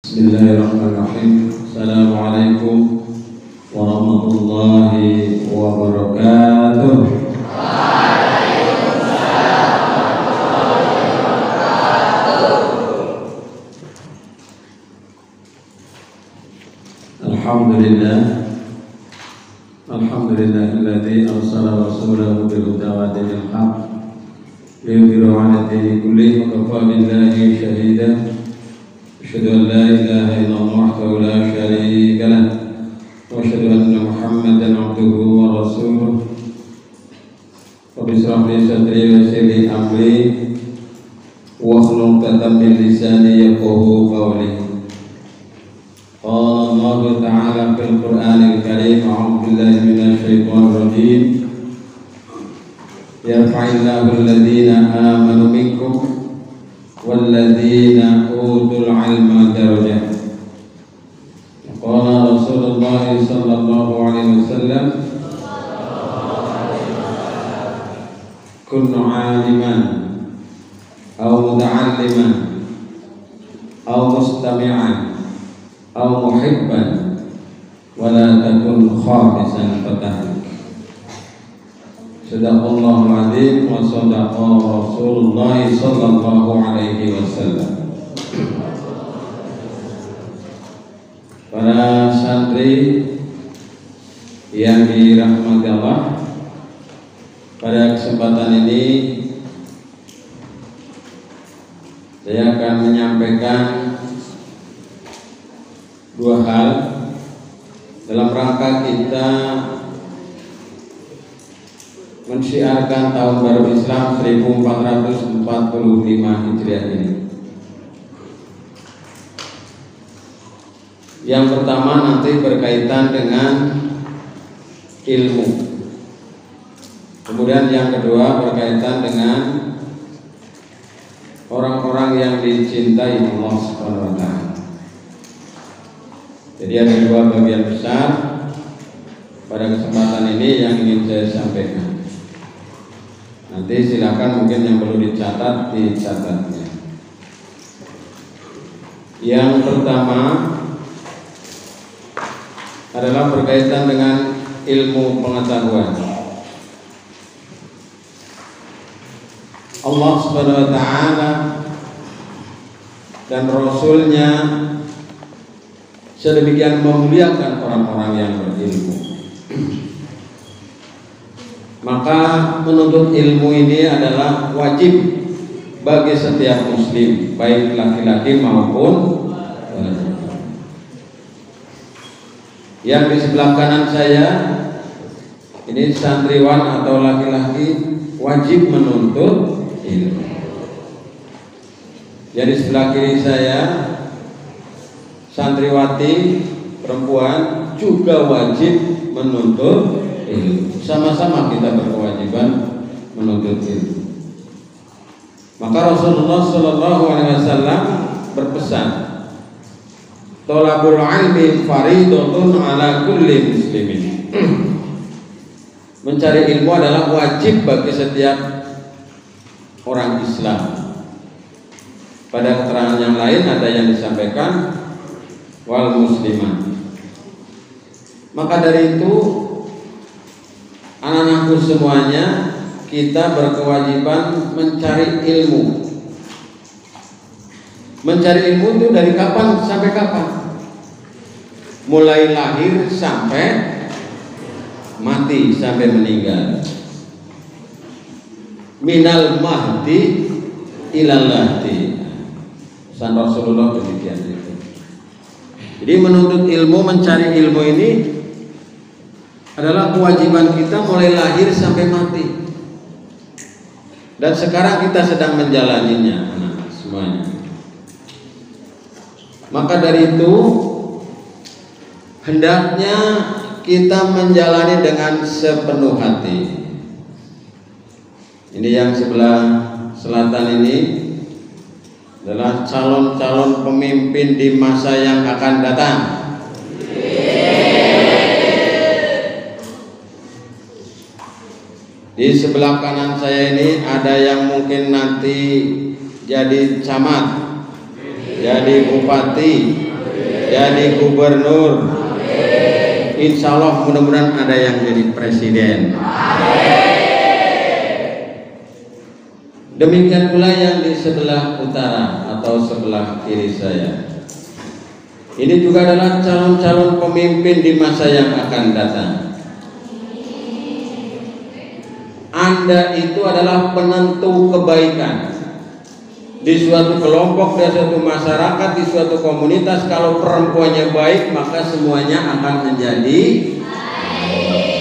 Bismillahirrahmanirrahim. Assalamualaikum warahmatullahi wabarakatuh. Alhamdulillahilladzi arsala rasulahu bil huda wa dinil haqq liyudhhirahu 'ala dini kullihi wa kafaa billahi shahida. Asyhadu an la ilaha illallah wahdahu la syarika lah wa asyhadu anna Muhammadan 'abduhu wa rasuluh. Rabbi shrah li sadri wa yassir li amri wahlul 'uqdatam min lisani yafqahu qawli. Qala Allah Ta'ala fil Qur'anil Karim, a'udzu billahi minasy syaithanir rajim. Yarfa'illahu alladhina amanu minkum walladzina utul ilma darajat. Qala Rasulullah sallallahu alaihi wasallam, kun 'aliman aw muta'alliman aw mustami'an aw muhibban wa la takun khamisan fatahlik. Sadaqallahul adzim wa sadaqa Rasulullah sallallahu alaihi wasallam. Para santri yang dirahmati Allah, pada kesempatan ini saya akan menyampaikan dua hal dalam rangka kita mensyiarkan tahun baru Islam 1445 Hijriah ini. Yang pertama nanti berkaitan dengan ilmu. Kemudian yang kedua berkaitan dengan orang-orang yang dicintai Allah Subhanahu wa taala. Jadi ada dua bagian besar pada kesempatan ini yang ingin saya sampaikan. Nanti silakan mungkin yang perlu dicatat, dicatatnya. Yang pertama adalah berkaitan dengan ilmu pengetahuan. Allah Subhanahu wa taala dan Rasulnya sedemikian memuliakan orang-orang yang berilmu. Maka menuntut ilmu ini adalah wajib bagi setiap muslim, baik laki-laki maupun wanita. Yang di sebelah kanan saya ini santriwan atau laki-laki wajib menuntut ilmu. Yang di sebelah kiri saya santriwati perempuan juga wajib menuntut ilmu. Sama-sama kita berkewajiban menuntut ilmu. Maka Rasulullah Shallallahu Alaihi Wasallam berpesan, "Thalabul ilmi faridatun ala kulli muslimin." Mencari ilmu adalah wajib bagi setiap orang Islam. Pada keterangan yang lain ada yang disampaikan wal musliman. Maka dari itu anak-anakku semuanya, kita berkewajiban mencari ilmu. Mencari ilmu itu dari kapan sampai kapan? Mulai lahir sampai mati, sampai meninggal. Minal mahdi ilal lahdi. Pesan Rasulullah demikian itu. Jadi menuntut ilmu, mencari ilmu ini adalah kewajiban kita mulai lahir sampai mati. Dan sekarang kita sedang menjalaninya, anak semuanya. Maka dari itu hendaknya kita menjalani dengan sepenuh hati. Ini yang sebelah selatan ini adalah calon-calon pemimpin di masa yang akan datang. Di sebelah kanan saya ini ada yang mungkin nanti jadi camat, jadi bupati, jadi gubernur. Insya Allah mudah-mudahan ada yang jadi presiden. Demikian pula yang di sebelah utara atau sebelah kiri saya. Ini juga adalah calon-calon pemimpin di masa yang akan datang. Anda itu adalah penentu kebaikan di suatu kelompok, di suatu masyarakat, di suatu komunitas. Kalau perempuannya baik, maka semuanya akan menjadi baik.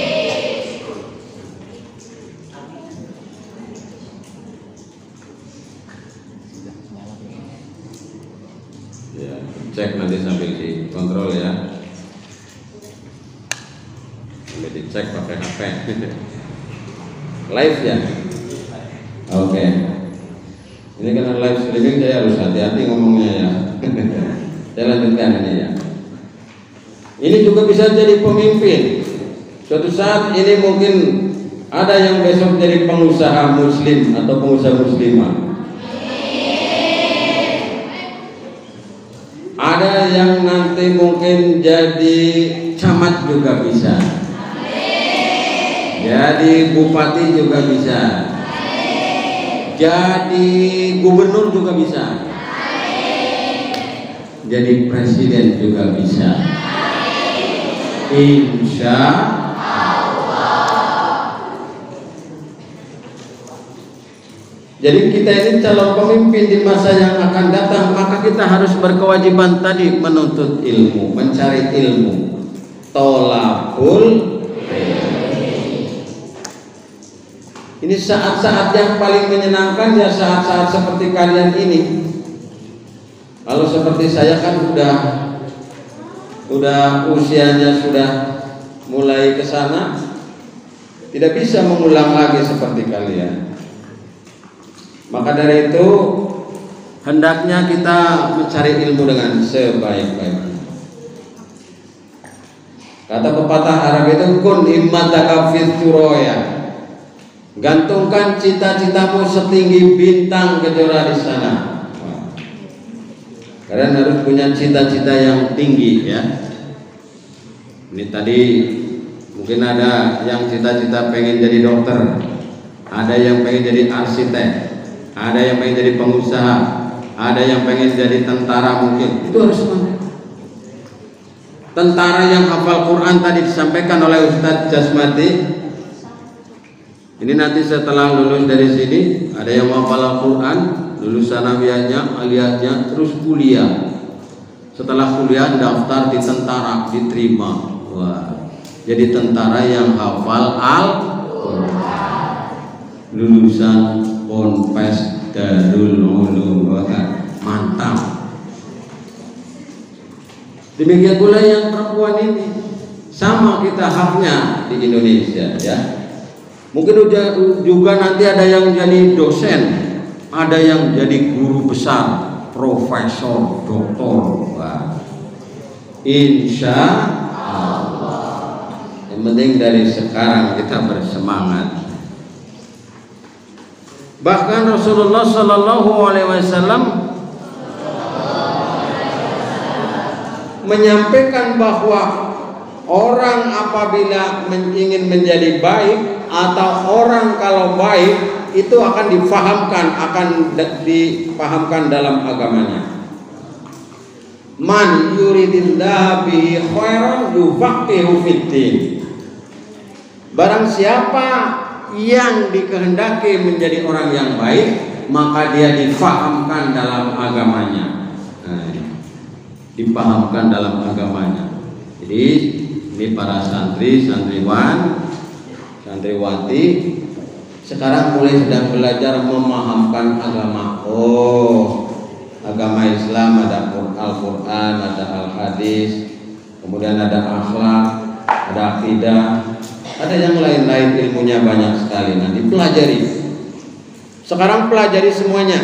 Ya, cek nanti sambil dikontrol ya. Sambil dicek pakai HP. Live ya. Oke. Ini karena live streaming saya harus hati-hati ngomongnya ya. Saya lanjutkan ini ya. Ini juga bisa jadi pemimpin. Suatu saat ini mungkin ada yang besok jadi pengusaha muslim atau pengusaha muslimah. Ada yang nanti mungkin jadi camat juga bisa. Jadi bupati juga bisa. Jadi gubernur juga bisa. Jadi presiden juga bisa. Insya Allah. Jadi kita ini calon pemimpin di masa yang akan datang, maka kita harus berkewajiban tadi menuntut ilmu, mencari ilmu. Tolabul. Ini saat-saat yang paling menyenangkan ya, saat-saat seperti kalian ini. Kalau seperti saya kan udah usianya sudah mulai ke sana, tidak bisa mengulang lagi seperti kalian. Maka dari itu hendaknya kita mencari ilmu dengan sebaik-baiknya. Kata pepatah Arab itu kun himmataka fit suraya. Gantungkan cita-citamu setinggi bintang kejora di sana. Kalian harus punya cita-cita yang tinggi ya. Ini tadi mungkin ada yang cita-cita pengen jadi dokter, ada yang pengen jadi arsitek, ada yang pengen jadi pengusaha, ada yang pengen jadi tentara mungkin. Itu harus semangat. Tentara yang hafal Quran tadi disampaikan oleh Ustadz Jasmati. Ini nanti setelah lulus dari sini ada yang menghafal Al-Quran, lulus sanawiyahnya, aliyahnya, terus kuliah. Setelah kuliah daftar di tentara, diterima. Wah, jadi tentara yang hafal Al-Quran. Lulusan Ponpes Darul Ulum. Mantap. Demikian pula yang perempuan ini, sama kita haknya di Indonesia ya. Mungkin juga nanti ada yang jadi dosen, ada yang jadi guru besar, profesor, doktor. Wah. Insya Allah. Yang penting dari sekarang kita bersemangat. Bahkan Rasulullah Shallallahu Alaihi Wasallam menyampaikan bahwa orang apabila ingin menjadi baik atau orang kalau baik itu akan dipahamkan dalam agamanya. Man yuridillahu bihi khairan yufaqihu fiddin. Barang siapa yang dikehendaki menjadi orang yang baik, maka dia difahamkan dalam agamanya. Nah, dipahamkan dalam agamanya. Jadi ini para santri, santriwan, santriwati sekarang mulai sedang belajar memahamkan agama. Oh, agama Islam ada Al-Quran, ada Al-Hadis, kemudian ada akhlak, ada akidah, ada yang lain-lain, ilmunya banyak sekali. Nanti pelajari. Sekarang pelajari semuanya.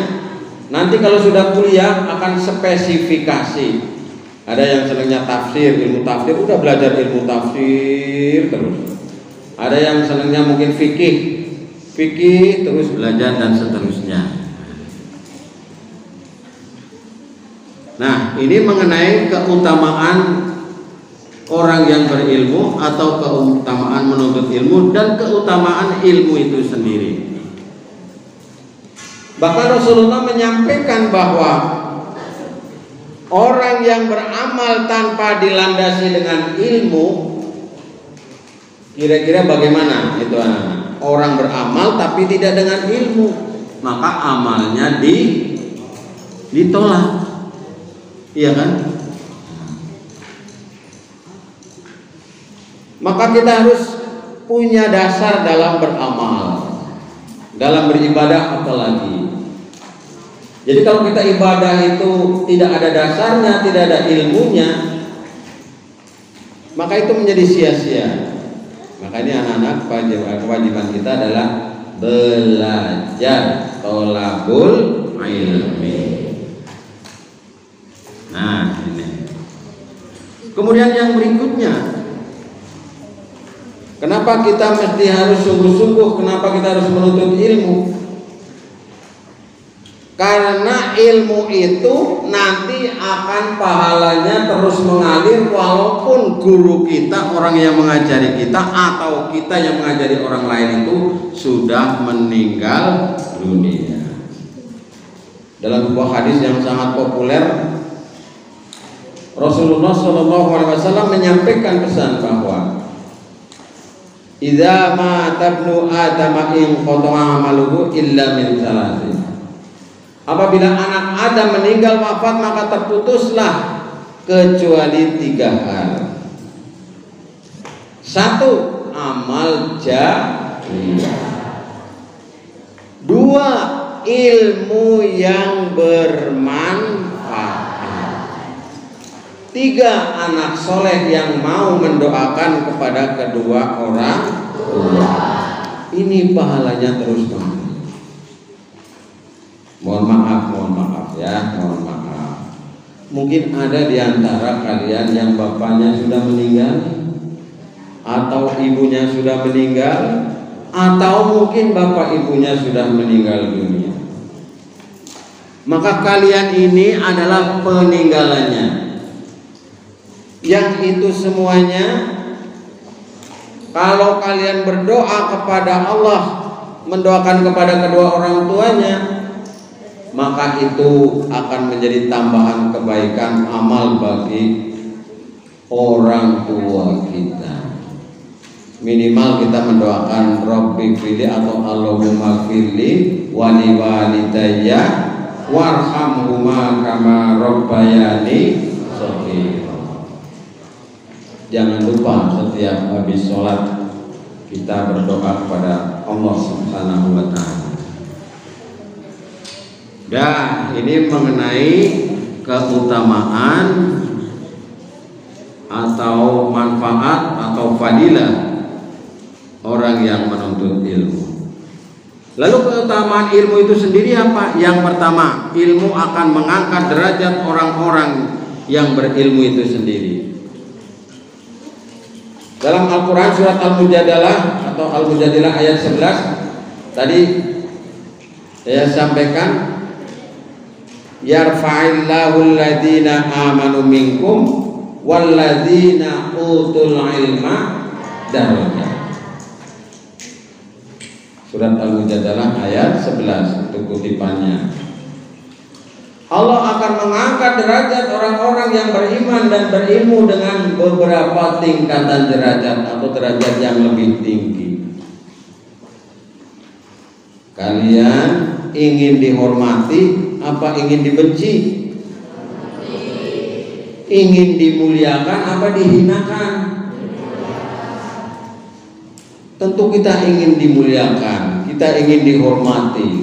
Nanti kalau sudah kuliah akan spesifikasi. Ada yang senangnya tafsir, ilmu tafsir, udah belajar ilmu tafsir terus. Ada yang senangnya mungkin fikih terus belajar dan seterusnya. Nah, ini mengenai keutamaan orang yang berilmu atau keutamaan menuntut ilmu dan keutamaan ilmu itu sendiri. Bahkan Rasulullah menyampaikan bahwa orang yang beramal tanpa dilandasi dengan ilmu, kira-kira bagaimana itu anak-anak? Orang beramal tapi tidak dengan ilmu, maka amalnya ditolak. Iya kan? Maka kita harus punya dasar dalam beramal, dalam beribadah apalagi. Jadi kalau kita ibadah itu tidak ada dasarnya, tidak ada ilmunya, maka itu menjadi sia-sia. Maka ini anak-anak, kewajiban kita adalah belajar, tolabul ilmi. Nah, ini. Kemudian yang berikutnya, kenapa kita mesti harus sungguh-sungguh? Kenapa kita harus menuntut ilmu? Karena ilmu itu nanti akan pahalanya terus mengalir walaupun guru kita, orang yang mengajari kita atau kita yang mengajari orang lain itu sudah meninggal dunia. Dalam sebuah hadis yang sangat populer, Rasulullah SAW menyampaikan pesan bahwa idza mata ibnu adam in qata'a amaluhu illa min salasin. Apabila anak Adam meninggal wafat maka terputuslah kecuali 3 hal. 1. Amal jariyah. 2. Ilmu yang bermanfaat. 3. Anak soleh yang mau mendoakan kepada kedua orang tua. Ini pahalanya terus mengalir. Mohon maaf ya, mohon maaf. Mungkin ada di antara kalian yang bapaknya sudah meninggal, atau ibunya sudah meninggal, atau mungkin bapak ibunya sudah meninggal dunia. Maka kalian ini adalah peninggalannya. Yang itu semuanya, kalau kalian berdoa kepada Allah, mendoakan kepada kedua orang tuanya, maka itu akan menjadi tambahan kebaikan amal bagi orang tua kita. Minimal kita mendoakan Rabbi fili atau Allahumma fili wali walidayya warhamhuma kama rabbayani shaghira. Jangan lupa setiap habis sholat kita berdoa kepada Allah Subhanahu wa ta'ala. Dan ini mengenai keutamaan atau manfaat atau fadilah orang yang menuntut ilmu. Lalu keutamaan ilmu itu sendiri apa? Yang pertama, ilmu akan mengangkat derajat orang-orang yang berilmu itu sendiri. Dalam Al-Quran surat Al-Mujadalah atau Al-Mujadilah ayat 11 tadi saya sampaikan, yarfa'illahu alladhina amanu minkum walladhina utul ilma darajat. Surat Al-Mujadalah ayat 11 untuk kutipannya. Allah akan mengangkat derajat orang-orang yang beriman dan berilmu dengan beberapa tingkatan derajat atau derajat yang lebih tinggi. Kalian ingin dihormati apa ingin dibenci? Ingin dimuliakan apa dihinakan? Tentu kita ingin dimuliakan, kita ingin dihormati,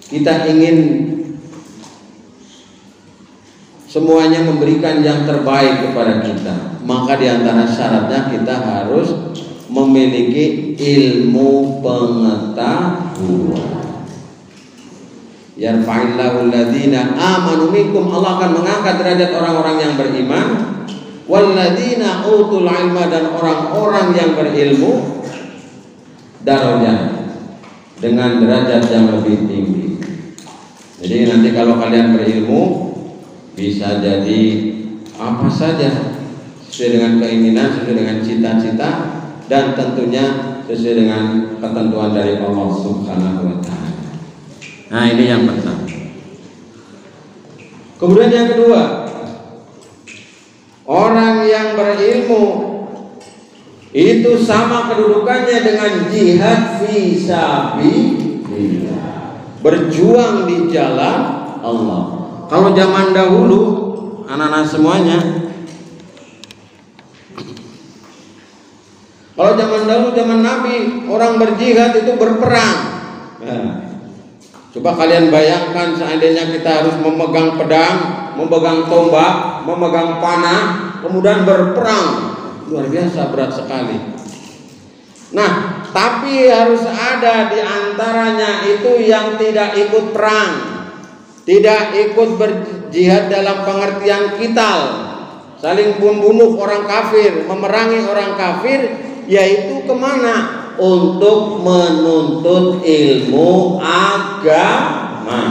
kita ingin semuanya memberikan yang terbaik kepada kita. Maka di antara syaratnya kita harus memiliki ilmu pengetahuan. Yarfa'illahu alladhina amanu minkum, Allah akan mengangkat derajat orang-orang yang beriman, walladzina utul ilma, dan orang-orang yang berilmu darajat dengan derajat yang lebih tinggi. Jadi nanti kalau kalian berilmu, bisa jadi apa saja sesuai dengan keinginan, sesuai dengan cita-cita, dan tentunya sesuai dengan ketentuan dari Allah Subhanahu wa Ta'ala. Nah, ini yang pertama. Kemudian yang kedua, orang yang berilmu itu sama kedudukannya dengan jihad fi sabilillah, berjuang di jalan Allah. Kalau zaman dahulu, anak-anak semuanya, kalau zaman dahulu, zaman Nabi, orang berjihad itu berperang. Nah, coba kalian bayangkan seandainya kita harus memegang pedang, memegang tombak, memegang panah, kemudian berperang. Luar biasa, berat sekali. Nah, tapi harus ada di antaranya itu yang tidak ikut perang, tidak ikut berjihad dalam pengertian qital, saling membunuh orang kafir, memerangi orang kafir, yaitu kemana? Untuk menuntut ilmu agama.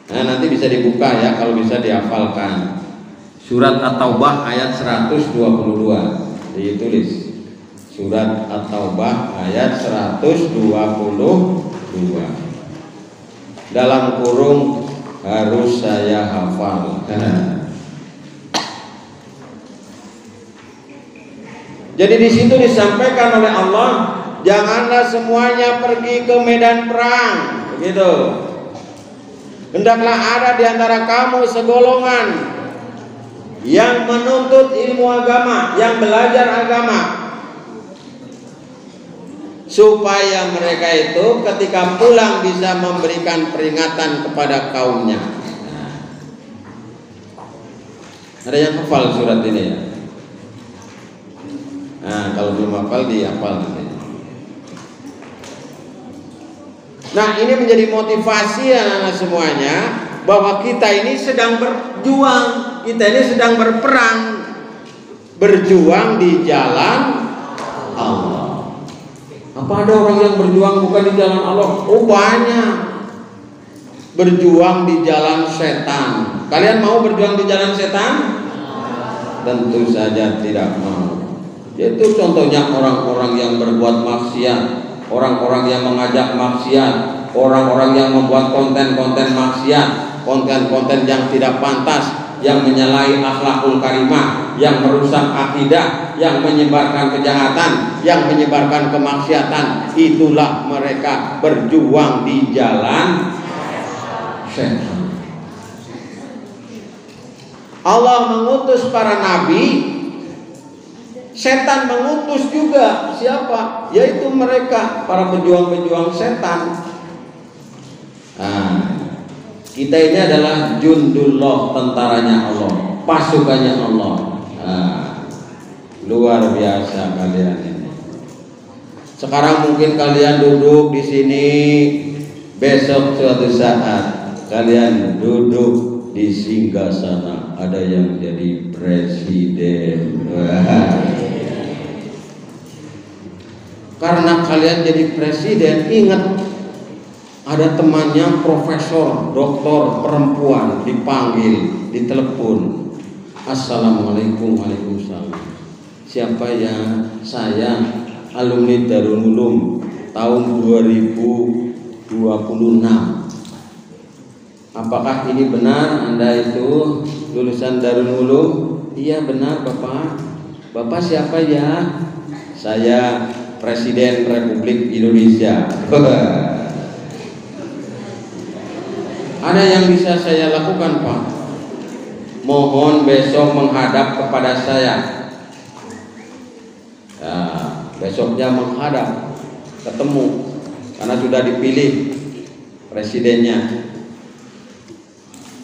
Nah, nanti bisa dibuka ya, kalau bisa dihafalkan. Surat At-Taubah ayat 122, ditulis. Surat At-Taubah ayat 122. Dalam kurung harus saya hafal. Jadi di situ disampaikan oleh Allah, janganlah semuanya pergi ke medan perang, begitu. Hendaklah ada di antara kamu segolongan yang menuntut ilmu agama, yang belajar agama, supaya mereka itu ketika pulang bisa memberikan peringatan kepada kaumnya. Ada yang hafal surat ini ya? Nah, kalau belum hafal dihafal nanti. Nah, ini menjadi motivasi anak-anak semuanya, bahwa kita ini sedang berjuang, kita ini sedang berperang, berjuang di jalan Allah. Apa ada orang yang berjuang bukan di jalan Allah? Oh, banyak. Berjuang di jalan setan. Kalian mau berjuang di jalan setan? Tentu saja tidak mau. Yaitu contohnya orang-orang yang berbuat maksiat, orang-orang yang mengajak maksiat, orang-orang yang membuat konten-konten maksiat, konten-konten yang tidak pantas, yang menyalahi akhlakul karimah, yang merusak akidah, yang menyebarkan kejahatan, yang menyebarkan kemaksiatan. Itulah mereka berjuang di jalan setan. Allah mengutus para nabi, setan mengutus juga siapa? Yaitu mereka, para pejuang-pejuang setan. Nah, kita ini adalah jundullah, tentaranya Allah, pasukannya Allah. Nah, luar biasa kalian ini. Sekarang mungkin kalian duduk di sini, besok suatu saat kalian duduk di singgasana, ada yang jadi presiden. Karena kalian jadi presiden, ingat ada temannya profesor, doktor perempuan dipanggil, ditelepon. Assalamualaikum, waalaikumsalam. Siapa ya? Saya alumni Darul Ulum tahun 2026. Apakah ini benar Anda itu lulusan Darul Ulum? Iya benar Bapak. Bapak siapa ya? Saya Presiden Republik Indonesia. Ada yang bisa saya lakukan Pak? Mohon besok menghadap kepada saya. Nah, besoknya menghadap, ketemu, karena sudah dipilih presidennya.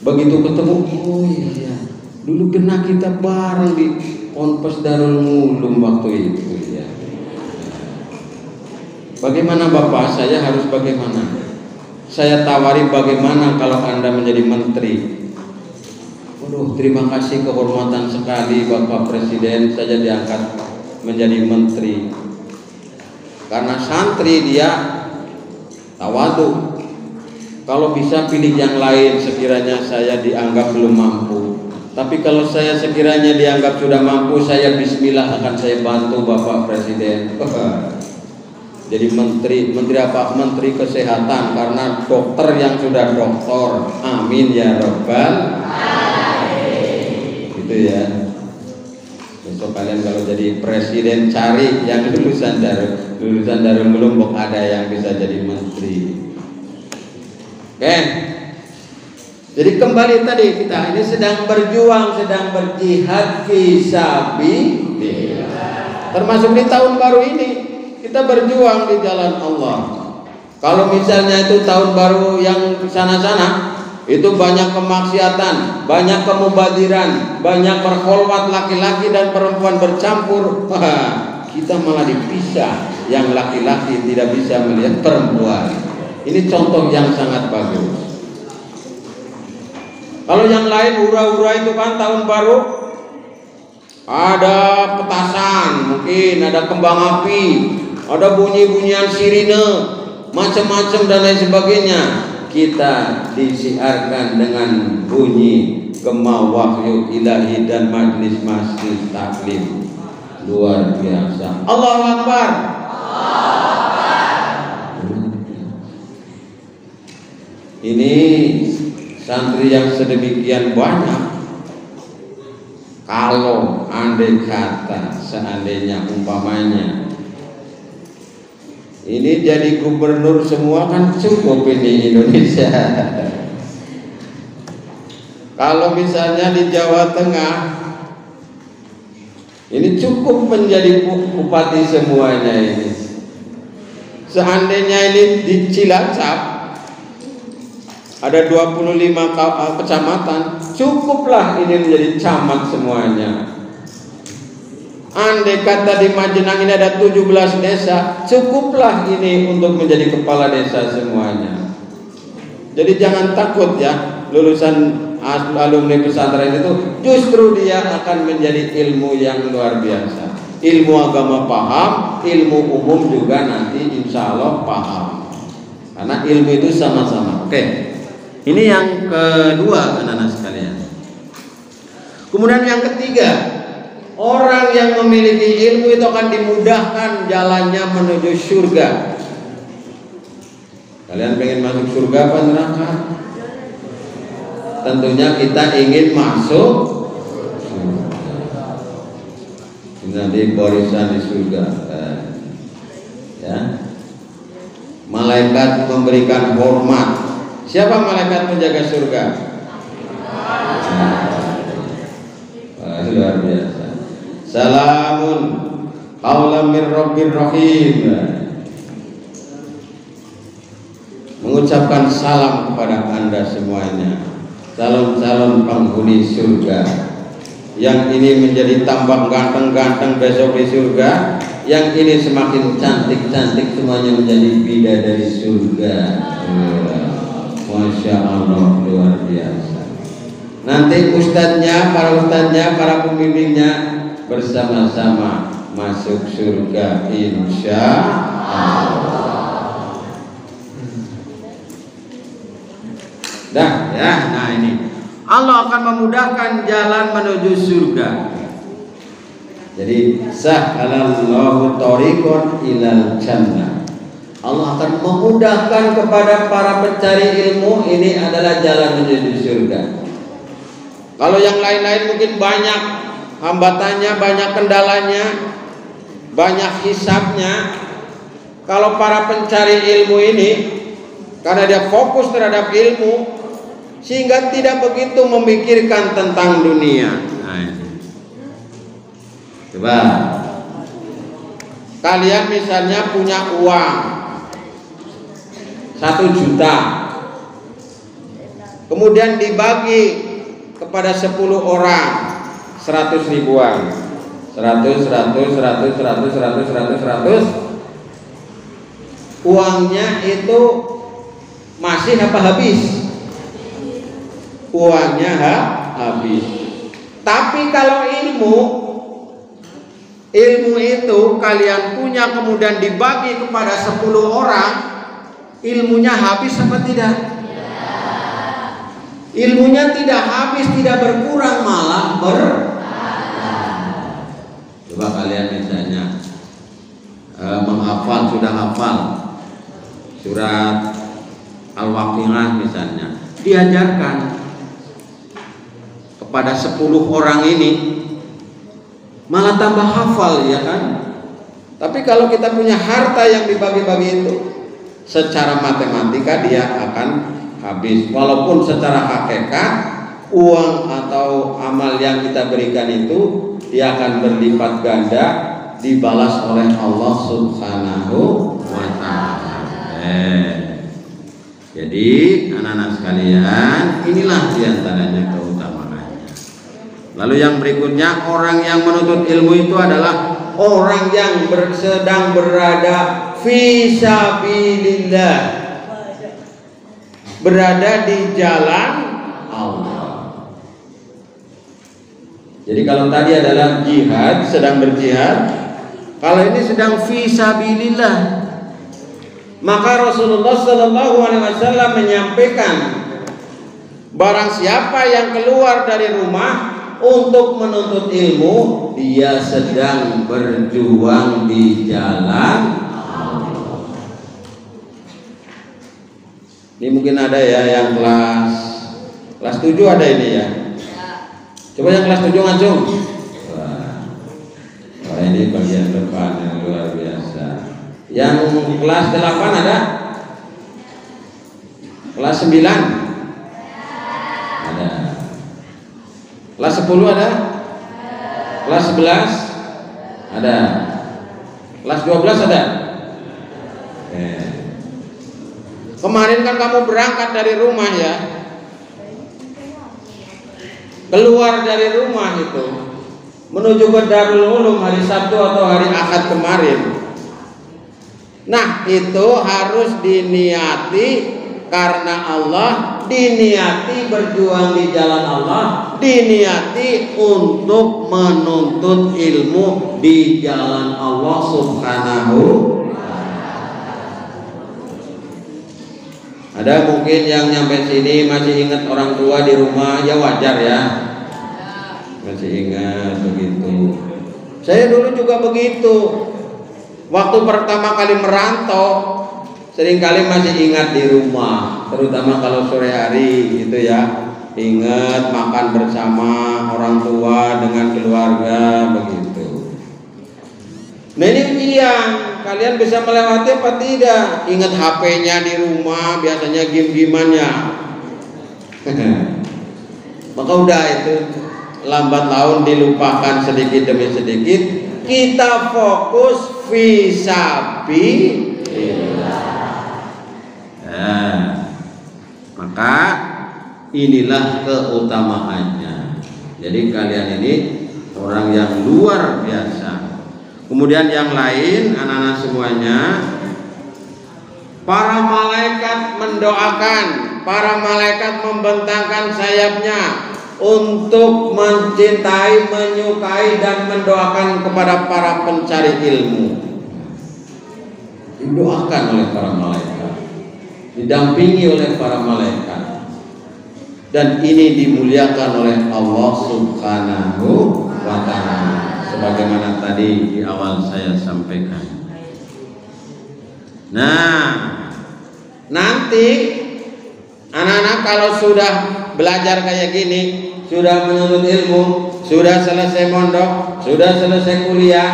Begitu ketemu, oh iya, dulu pernah kita bareng di Ponpes Darul Ulum waktu itu ya. Bagaimana Bapak? Saya harus bagaimana? Saya tawari bagaimana kalau Anda menjadi menteri. Waduh, terima kasih, kehormatan sekali Bapak Presiden, saya diangkat menjadi menteri. Karena santri dia tawadu, Kalau bisa pilih yang lain sekiranya saya dianggap belum mampu. Tapi kalau saya sekiranya dianggap sudah mampu, saya bismillah akan saya bantu Bapak Presiden. Jadi menteri apa? Menteri Kesehatan, karena dokter yang sudah doktor. Amin ya Rabbal alamin. Gitu ya. Besok kalian kalau jadi presiden cari yang lulusan Darul Ulum, ada yang bisa jadi menteri. Oke. Jadi kembali tadi kita ini sedang berjuang, sedang berjihad fisabilillah. Termasuk di tahun baru ini kita berjuang di jalan Allah. Kalau misalnya itu tahun baru yang sana-sana itu banyak kemaksiatan, banyak kemubadiran, banyak berkholwat laki-laki dan perempuan bercampur. Kita malah dipisah, yang laki-laki tidak bisa melihat perempuan. Ini contoh yang sangat bagus. Kalau yang lain hura-hura itu kan tahun baru, ada petasan, mungkin ada kembang api, ada bunyi-bunyian sirine, macam-macam dan lain sebagainya. Kita disiarkan dengan bunyi gema wahyu ilahi dan majlis masjid taklim. Luar biasa. Allahu Akbar. Ini santri yang sedemikian banyak. Kalau andai kata seandainya umpamanya ini jadi gubernur semua, kan cukup ini Indonesia. Kalau misalnya di Jawa Tengah ini cukup menjadi bupati semuanya ini. Seandainya ini di Cilacap ada 25 kecamatan, cukuplah ini menjadi camat semuanya. Andai kata di Majenang ini ada 17 desa, cukuplah ini untuk menjadi kepala desa semuanya. Jadi jangan takut ya, lulusan alumni pesantren itu justru dia akan menjadi ilmu yang luar biasa. Ilmu agama paham, ilmu umum juga nanti insya Allah paham. Karena ilmu itu sama-sama. Oke, ini yang kedua anak-anak sekalian. Kemudian yang ketiga, orang yang memiliki ilmu itu akan dimudahkan jalannya menuju surga. Kalian pengen masuk surga apa neraka? Tentunya kita ingin masuk surga. Nanti barisan di surga. Ya. Malaikat memberikan hormat. Siapa malaikat penjaga surga? Luar biasa. Salamun qaulam mir rabbir rahim. Mengucapkan salam kepada Anda semuanya, calon-calon penghuni surga. Yang ini menjadi tambah ganteng-ganteng besok di surga, yang ini semakin cantik-cantik semuanya menjadi bidadari surga. Masya Allah, luar biasa. Nanti ustadznya, para pembimbingnya bersama-sama masuk surga insya Allah. Dah ya, nah ini Allah akan memudahkan jalan menuju surga. Jadi sahhalallahu thariqan ilal jannah. Allah akan memudahkan kepada para pencari ilmu, ini adalah jalan menuju surga. Kalau yang lain-lain mungkin banyak hambatannya, banyak kendalanya, banyak hisabnya. Kalau para pencari ilmu ini, karena dia fokus terhadap ilmu, sehingga tidak begitu memikirkan tentang dunia. Nah, coba kalian misalnya punya uang 1 juta, kemudian dibagi kepada 10 orang 100 ribuan, 100, uangnya itu masih apa habis? Uangnya habis. Tapi kalau ilmu itu kalian punya kemudian dibagi kepada 10 orang, ilmunya habis apa tidak? ilmunya tidak habis, tidak berkurang, malah coba kalian misalnya menghafal, sudah hafal surat Al-Waqiah misalnya, diajarkan kepada 10 orang ini, malah tambah hafal, ya kan? Tapi kalau kita punya harta yang dibagi-bagi itu, secara matematika dia akan habis. Walaupun secara hakikat uang atau amal yang kita berikan itu dia akan berlipat ganda, dibalas oleh Allah Subhanahu wa ta'ala. Jadi anak-anak sekalian, inilah diantaranya keutamaannya. Lalu yang berikutnya, orang yang menuntut ilmu itu adalah orang yang sedang berada fi sabilillah, berada di jalan Allah. Jadi kalau tadi adalah jihad, sedang berjihad, kalau ini sedang fi sabilillah. Maka Rasulullah Sallallahu Alaihi Wasallam menyampaikan, barang siapa yang keluar dari rumah untuk menuntut ilmu, dia sedang berjuang di jalan Allah. Ini mungkin ada ya yang kelas 7 ada ini ya. Coba yang kelas 7 ngacung. Wah, ini bagian depan yang luar biasa. Yang kelas 8 ada? Kelas 9? Ada. Kelas 10 ada? Kelas 11? Ada. Kelas 12 ada? Kemarin kan kamu berangkat dari rumah ya, keluar dari rumah itu menuju ke Darul Ulum hari Sabtu atau hari Ahad kemarin. Nah, itu harus diniati karena Allah, diniati berjuang di jalan Allah, diniati untuk menuntut ilmu di jalan Allah Subhanahu. Ada mungkin yang nyampe sini masih ingat orang tua di rumah, ya wajar ya, masih ingat begitu. Saya dulu juga begitu. Waktu pertama kali merantau, seringkali masih ingat di rumah, terutama kalau sore hari gitu ya, ingat makan bersama orang tua dengan keluarga begitu. Nah ini ujian, kalian bisa melewati apa tidak? Ingat HP-nya di rumah, biasanya game-gimannya. Maka udah itu lambat laun dilupakan sedikit demi sedikit. Kita fokus fisabilillah. Maka inilah keutamaannya. Jadi kalian ini orang yang luar biasa. Kemudian yang lain, anak-anak semuanya, para malaikat mendoakan, para malaikat membentangkan sayapnya untuk mencintai, menyukai dan mendoakan kepada para pencari ilmu. Didoakan oleh para malaikat, didampingi oleh para malaikat, dan ini dimuliakan oleh Allah Subhanahu wa ta'ala, sebagaimana tadi di awal saya sampaikan. Nah, nanti anak-anak kalau sudah belajar kayak gini, sudah menuntut ilmu, sudah selesai mondok, sudah selesai kuliah,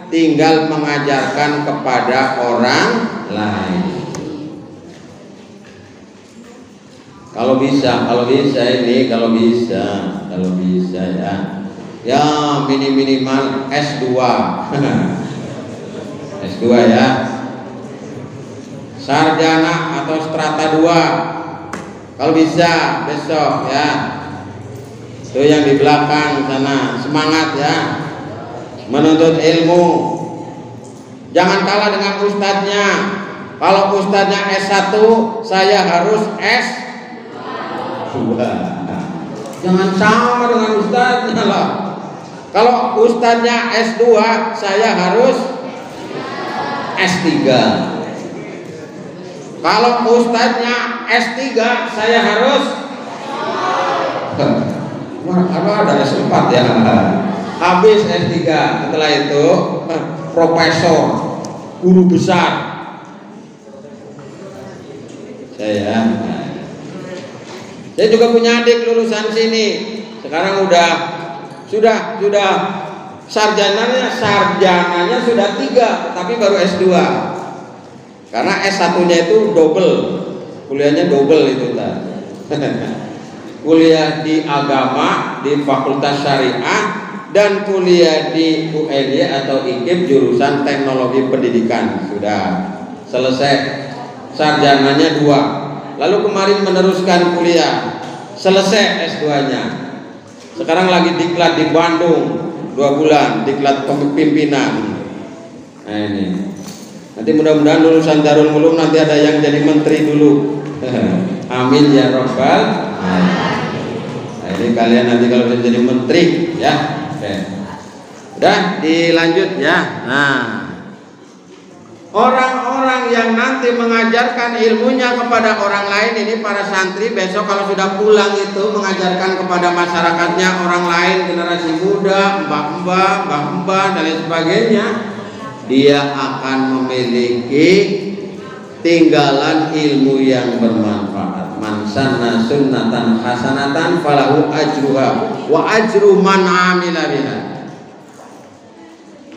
tinggal mengajarkan kepada orang lain. Kalau bisa ya, minimal S2. S2 ya. Sarjana atau strata 2. Kalau bisa besok ya. Itu yang di belakang sana, semangat ya. Menuntut ilmu. Jangan kalah dengan ustadznya. Kalau ustadznya S1, saya harus S2. Jangan sama dengan ustadznya lah. Kalau ustadznya S2, saya harus S3. Kalau ustadznya S3, saya harus Apa ada S4 ya? Habis S3, setelah itu profesor, guru besar. Saya juga punya adik lulusan sini. Sekarang sudah sarjananya sudah 3, tapi baru S2. Karena S1-nya itu double, kuliahnya double itu kuliah di agama di Fakultas Syariah dan kuliah di UNY atau IKIP jurusan Teknologi Pendidikan. Sudah selesai, sarjananya 2. Lalu kemarin meneruskan kuliah, selesai S2-nya. Sekarang lagi diklat di Bandung 2 bulan, diklat pimpinan. Nah ini, nanti mudah-mudahan lulusan Darul Ulum nanti ada yang jadi menteri dulu. Amin ya robbal. Nah ini kalian nanti kalau sudah jadi menteri ya. Oke. Udah dilanjut ya. Nah, orang-orang yang nanti mengajarkan ilmunya kepada orang lain, ini para santri besok kalau sudah pulang itu mengajarkan kepada masyarakatnya, orang lain, generasi muda, mbak-mbak dan lain sebagainya, dia akan memiliki tinggalan ilmu yang bermanfaat. Man sanna sunnatan hasanatan falahu ajruha wa ajru man amila biha.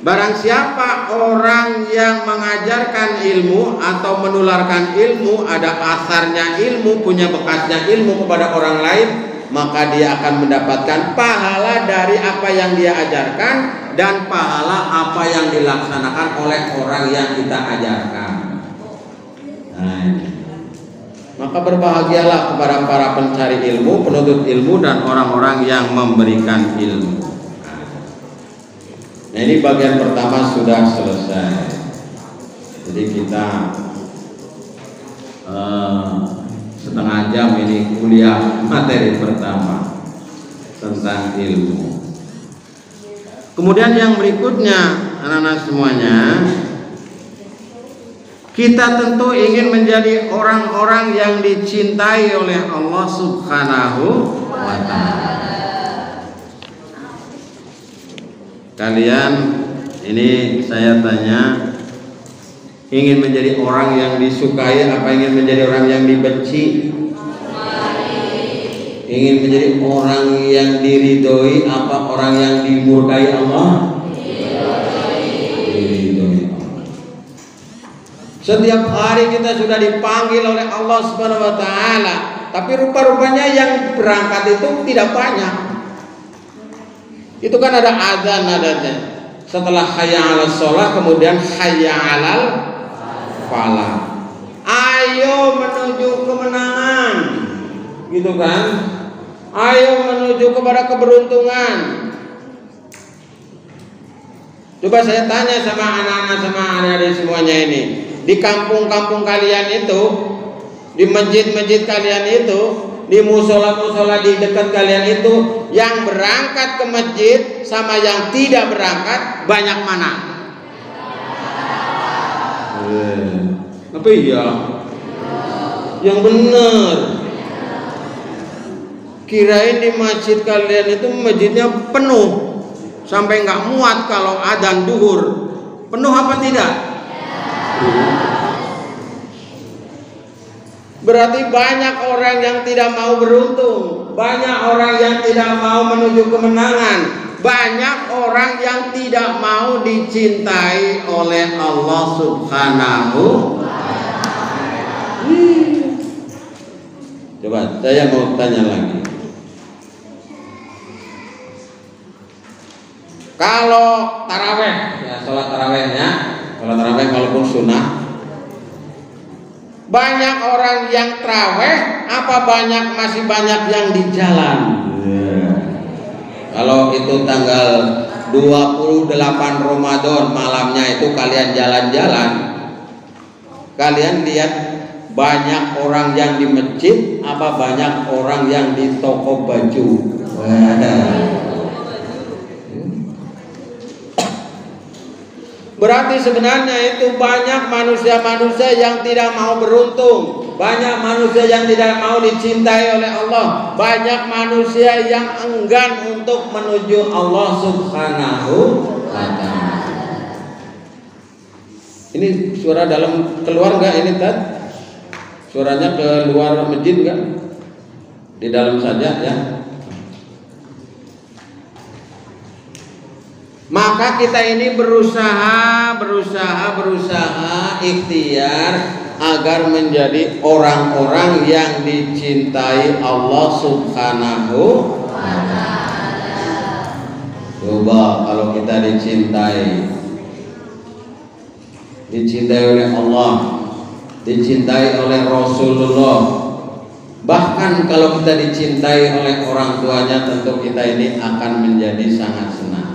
Barang siapa orang yang mengajarkan ilmu atau menularkan ilmu, ada asarnya ilmu, punya bekasnya ilmu kepada orang lain, maka dia akan mendapatkan pahala dari apa yang dia ajarkan dan pahala apa yang dilaksanakan oleh orang yang kita ajarkan. Nah, maka berbahagialah kepada para pencari ilmu, penuntut ilmu, dan orang-orang yang memberikan ilmu. Nah, ini bagian pertama sudah selesai. Jadi kita setengah jam ini kuliah materi pertama tentang ilmu. Kemudian yang berikutnya, anak-anak semuanya, kita tentu ingin menjadi orang-orang yang dicintai oleh Allah Subhanahu wa Ta'ala. Kalian ini saya tanya, ingin menjadi orang yang disukai apa ingin menjadi orang yang dibenci? Ingin menjadi orang yang diridhoi apa orang yang dimurkai Allah? Setiap hari kita sudah dipanggil oleh Allah Subhanahu wa Ta'ala, tapi rupa-rupanya yang berangkat itu tidak banyak. Itu kan ada azan adanya. Setelah hayya 'alas shalah kemudian hayya 'alal falah. Ayo menuju kemenangan. Gitu kan? Ayo menuju kepada keberuntungan. Coba saya tanya sama anak-anak sama adik-adik semuanya ini. Di kampung-kampung kalian itu, di masjid-masjid kalian itu, di musola-musola di dekat kalian itu, yang berangkat ke masjid sama yang tidak berangkat banyak mana? Tapi ya, yang benar. Kirain di masjid kalian itu masjidnya penuh sampai nggak muat kalau adzan duhur. Penuh apa tidak? Berarti banyak orang yang tidak mau beruntung, banyak orang yang tidak mau menuju kemenangan, banyak orang yang tidak mau dicintai oleh Allah Subhanahu. Coba saya mau tanya lagi. Kalau taraweh, ya sholat tarawehnya, sholat taraweh walaupun sunnah, banyak orang yang taraweh, apa masih banyak yang di jalan? Kalau itu tanggal 28 Ramadan malamnya itu kalian jalan-jalan, kalian lihat banyak orang yang di masjid, apa banyak orang yang di toko baju? Berarti sebenarnya itu banyak manusia-manusia yang tidak mau beruntung, banyak manusia yang tidak mau dicintai oleh Allah, banyak manusia yang enggan untuk menuju Allah Subhanahu wa ta'ala. Ini suara dalam keluar nggak ini Tad? Suaranya keluar masjid nggak? Di dalam saja ya. Maka kita ini berusaha ikhtiar agar menjadi orang-orang yang dicintai Allah Subhanahu wa ta'ala. Coba kalau kita dicintai oleh Allah, dicintai oleh Rasulullah, bahkan kalau kita dicintai oleh orang tuanya, tentu kita ini akan menjadi sangat senang.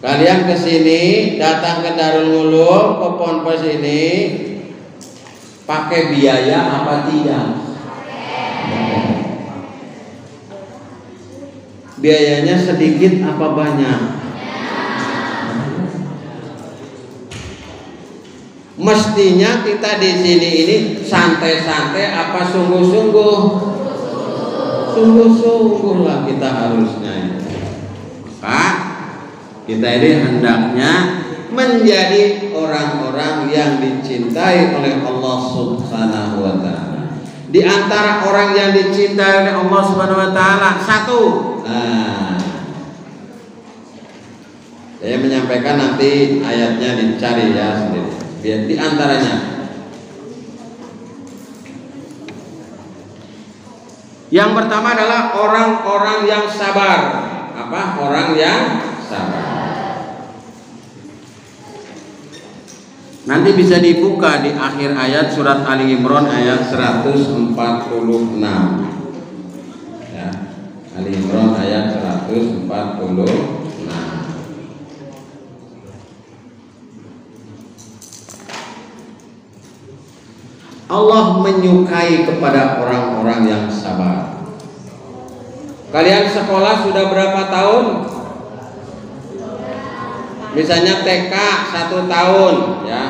Kalian kesini datang ke Darul Muluk, ke Ponpes ini pakai biaya apa tidak? Biayanya sedikit apa banyak? Mestinya kita di sini ini santai-santai apa sungguh-sungguh? Sungguh-sungguh lah kita harusnya. Pak, kita ini hendaknya menjadi orang-orang yang dicintai oleh Allah Subhanahu wa ta'ala. Di antara orang yang dicintai oleh Allah Subhanahu wa ta'ala, satu. Saya menyampaikan nanti ayatnya dicari ya sendiri. Biar di antaranya yang pertama adalah orang-orang yang sabar. Apa? Orang yang sabar. Nanti bisa dibuka di akhir ayat surat Ali Imran ayat 146. Ya, Ali Imran ayat 146. Allah menyukai kepada orang-orang yang sabar. Kalian sekolah sudah berapa tahun? Misalnya TK 1 tahun ya,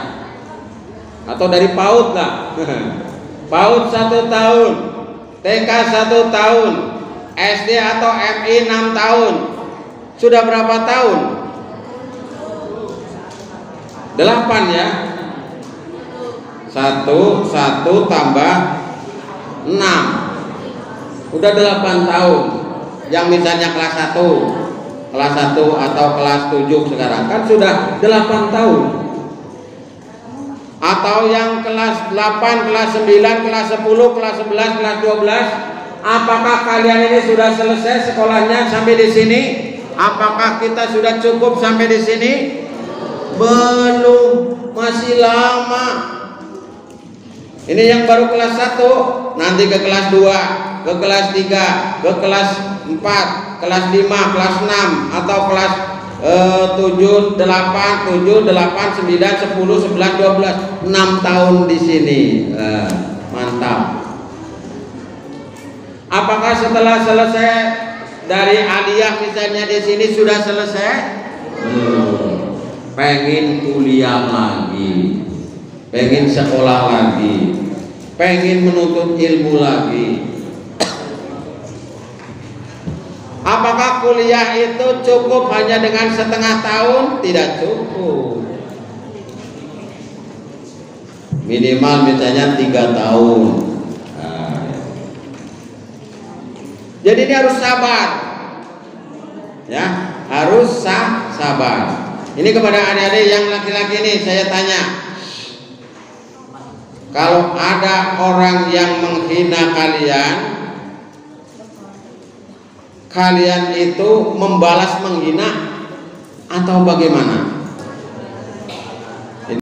atau dari PAUD lah. PAUD 1 tahun, TK 1 tahun, SD atau MI 6 tahun. Sudah berapa tahun? 8 ya. 1 tambah 6, udah 8 tahun. Yang misalnya kelas 1 atau kelas 7 sekarang kan sudah 8 tahun. Atau yang kelas 8, kelas 9, kelas 10, kelas 11, kelas 12, apakah kalian ini sudah selesai sekolahnya sampai di sini? Apakah kita sudah cukup sampai di sini? Belum, masih lama. Ini yang baru kelas 1, nanti ke kelas 2, ke kelas 3, ke kelas 4, kelas 5, kelas 6, atau kelas 7, 8, 9, 10, 11, 12, 6 tahun di sini. Mantap. Apakah setelah selesai dari aliyah misalnya di sini sudah selesai? Pengen kuliah lagi, pengen sekolah lagi, pengen menuntut ilmu lagi. Apakah kuliah itu cukup hanya dengan setengah tahun? Tidak cukup. Minimal misalnya 3 tahun. Jadi ini harus sabar. Ya, harus sabar. Ini kepada adik-adik yang laki-laki ini saya tanya. Kalau ada orang yang menghina kalian, kalian itu membalas menghina atau bagaimana?